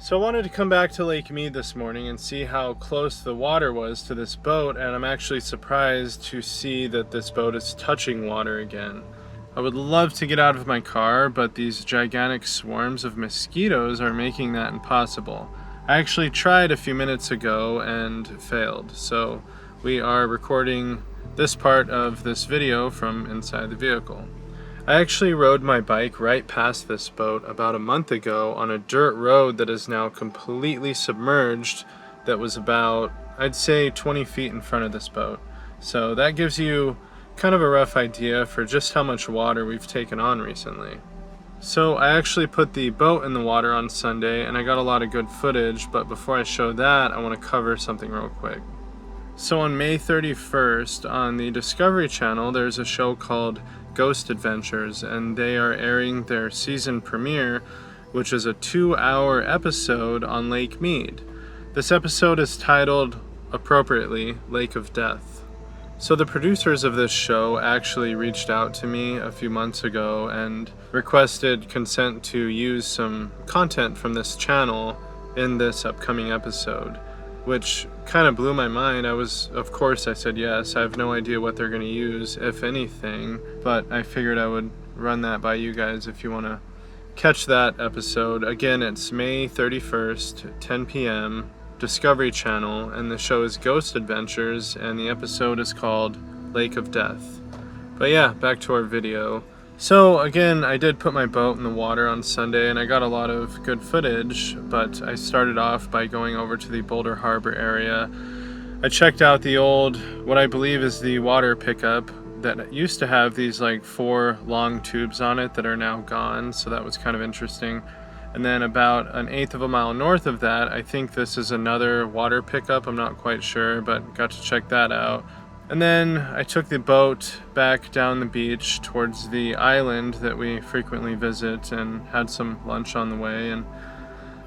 So I wanted to come back to Lake Mead this morning and see how close the water was to this boat, and I'm actually surprised to see that this boat is touching water again. I would love to get out of my car, but these gigantic swarms of mosquitoes are making that impossible. I actually tried a few minutes ago and failed, so we are recording this part of this video from inside the vehicle. I actually rode my bike right past this boat about a month ago on a dirt road that is now completely submerged, that was about, I'd say, 20 feet in front of this boat. So that gives you kind of a rough idea for just how much water we've taken on recently. So I actually put the boat in the water on Sunday and I got a lot of good footage, but before I show that, I want to cover something real quick. So on May 31st on the Discovery Channel, there's a show called Ghost Adventures, and they are airing their season premiere, which is a 2-hour episode on Lake Mead. This episode is titled, appropriately, Lake of Death. So the producers of this show actually reached out to me a few months ago and requested consent to use some content from this channel in this upcoming episode, which kind of blew my mind. Of course I said yes. I have no idea what they're going to use, if anything, but I figured I would run that by you guys if you want to catch that episode. Again, it's May 31st, 10 p.m., Discovery Channel, and the show is Ghost Adventures, and the episode is called Lake of Death. But yeah, back to our video. So again, I did put my boat in the water on Sunday and I got a lot of good footage, but I started off by going over to the Boulder Harbor area. I checked out the old, what I believe is the water pickup that used to have these like 4 long tubes on it that are now gone, so that was kind of interesting. And then about 1/8 of a mile north of that, I think this is another water pickup, I'm not quite sure, but got to check that out. And then I took the boat back down the beach towards the island that we frequently visit and had some lunch on the way. And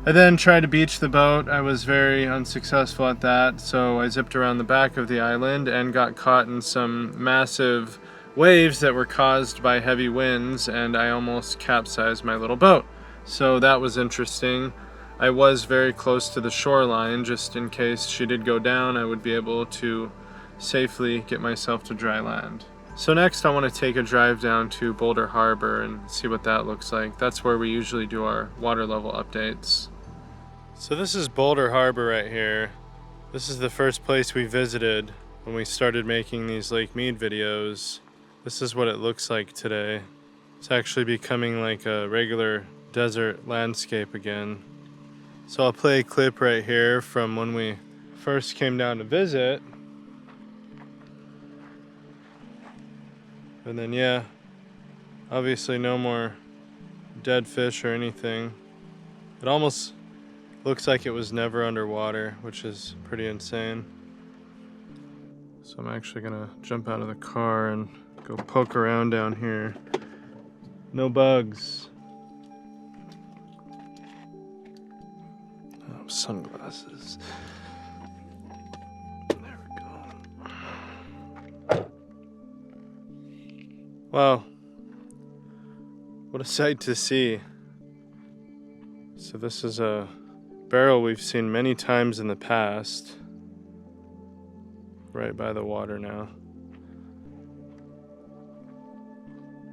I then tried to beach the boat. I was very unsuccessful at that, so I zipped around the back of the island and got caught in some massive waves that were caused by heavy winds, and I almost capsized my little boat. So that was interesting. I was very close to the shoreline, just in case she did go down, I would be able to safely get myself to dry land. So next I want to take a drive down to Boulder Harbor and see what that looks like. That's where we usually do our water level updates. So this is Boulder Harbor right here. This is the first place we visited when we started making these Lake Mead videos. This is what it looks like today. It's actually becoming like a regular desert landscape again. So I'll play a clip right here from when we first came down to visit. And then yeah, obviously no more dead fish or anything. It almost looks like it was never underwater, which is pretty insane. So I'm actually gonna jump out of the car and go poke around down here. No bugs. Oh, sunglasses. There we go. Wow, what a sight to see. So this is a barrel we've seen many times in the past, right by the water now.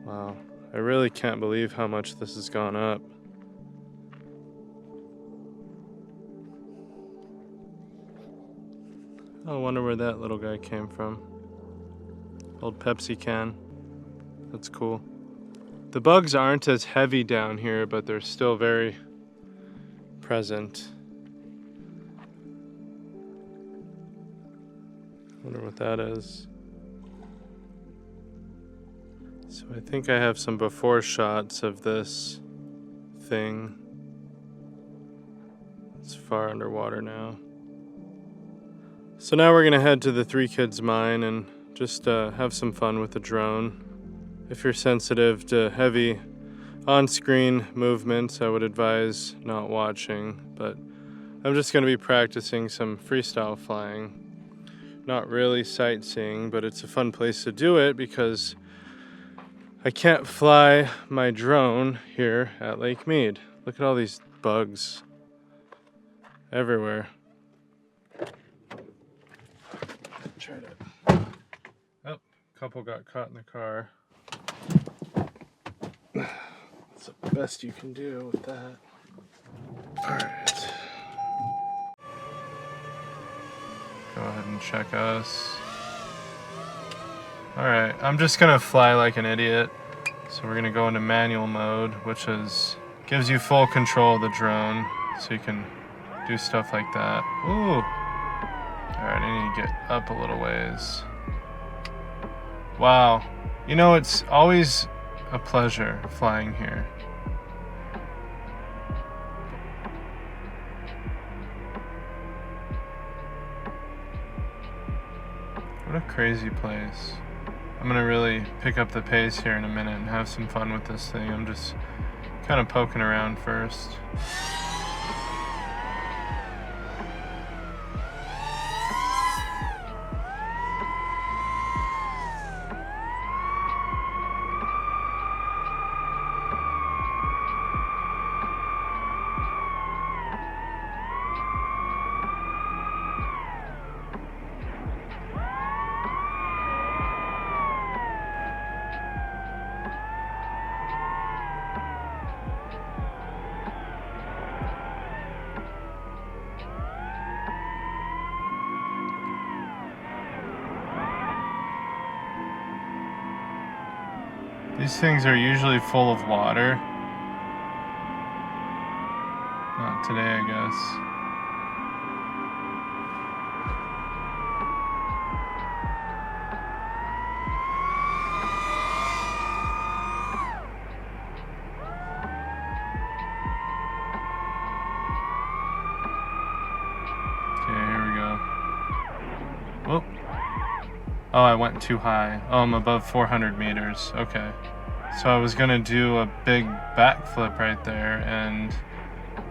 Wow, I really can't believe how much this has gone up. I wonder where that little guy came from. Old Pepsi can. That's cool. The bugs aren't as heavy down here, but they're still very present. Wonder what that is. So I think I have some before shots of this thing. It's far underwater now. So now we're gonna head to the Three Kids Mine and just have some fun with the drone. If you're sensitive to heavy on-screen movements, I would advise not watching, but I'm just going to be practicing some freestyle flying. Not really sightseeing, but it's a fun place to do it because I can't fly my drone here at Lake Mead. Look at all these bugs. everywhere. Try to. Oh, a couple got caught in the car. That's the best you can do with that. Alright. Go ahead and check us. Alright, I'm just gonna fly like an idiot. So we're gonna go into manual mode, which gives you full control of the drone, so you can do stuff like that. Ooh! Alright, I need to get up a little ways. Wow. You know, it's always a pleasure flying here. What a crazy place. I'm gonna really pick up the pace here in a minute and have some fun with this thing. I'm just kind of poking around first. These things are usually full of water. Not today, I guess. Whoop. Oh, I went too high. Oh, I'm above 400 meters. Okay. So I was gonna do a big backflip right there, and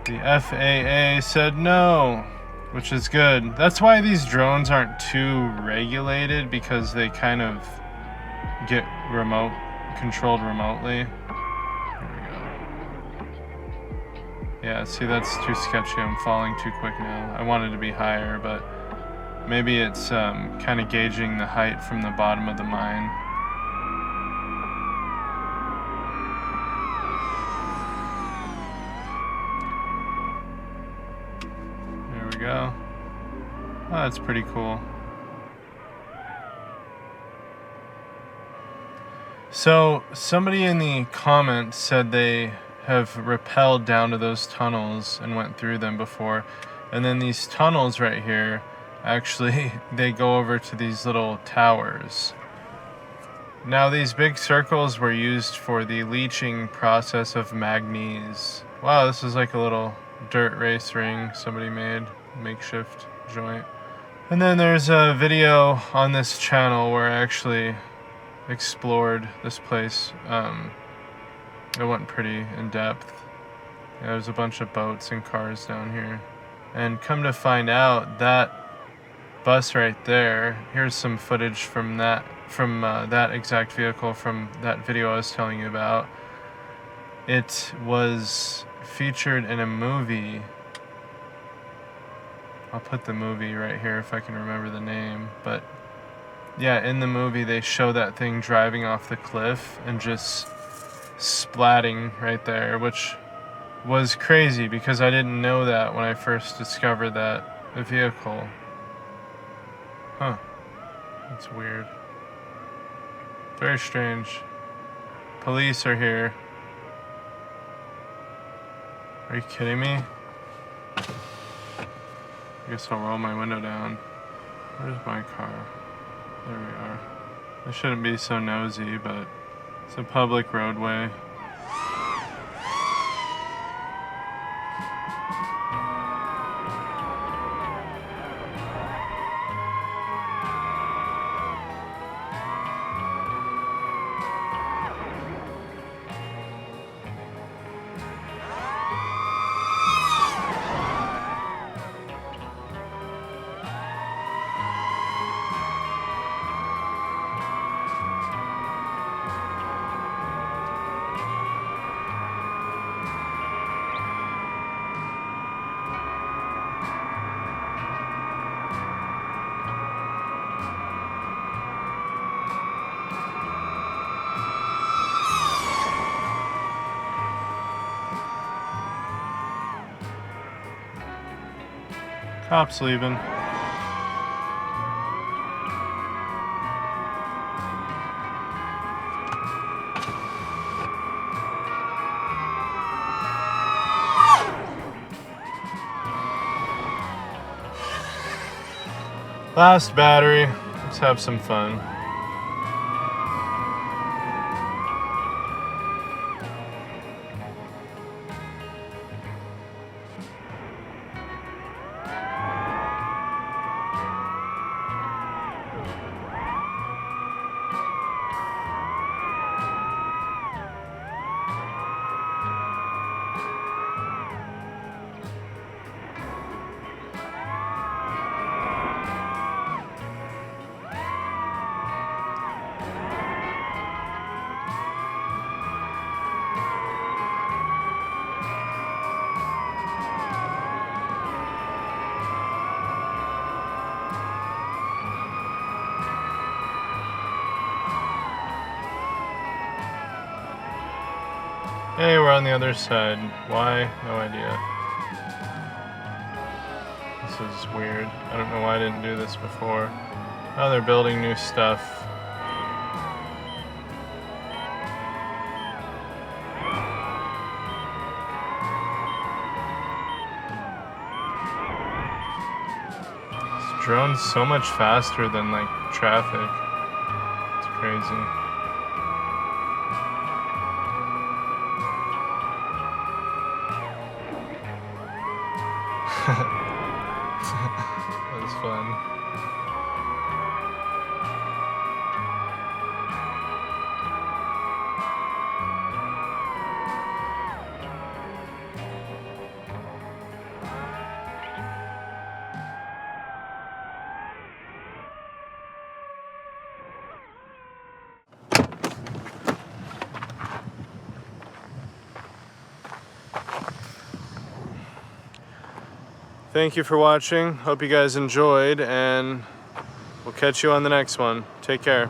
the FAA said no, which is good. That's why these drones aren't too regulated, because they kind of get controlled remotely. Here we go. Yeah, see, that's too sketchy. I'm falling too quick now. I wanted to be higher, but maybe it's kind of gauging the height from the bottom of the mine. There we go. Oh, that's pretty cool. So, somebody in the comments said they have rappelled down to those tunnels and went through them before. And then these tunnels right here, actually, they go over to these little towers. Now, these big circles were used for the leaching process of manganese. Wow, this is like a little dirt race ring somebody made, makeshift joint. And then there's a video on this channel where I actually explored this place. It went pretty in depth. Yeah, there's a bunch of boats and cars down here. And come to find out, that bus right there, here's some footage from that exact vehicle from that video I was telling you about. It was featured in a movie. I'll put the movie right here if I can remember the name, but yeah, in the movie they show that thing driving off the cliff and just splatting right there, which was crazy because I didn't know that when I first discovered that vehicle. Huh. That's weird. Very strange. Police are here. Are you kidding me? I guess I'll roll my window down. Where's my car? There we are. I shouldn't be so nosy, but it's a public roadway. Cops leaving. Last battery. Let's have some fun. Hey, we're on the other side. Why? No idea. This is weird. I don't know why I didn't do this before. Oh, they're building new stuff. This drone's so much faster than, like, traffic. It's crazy. That was fun. Thank you for watching. Hope you guys enjoyed, and we'll catch you on the next one. Take care.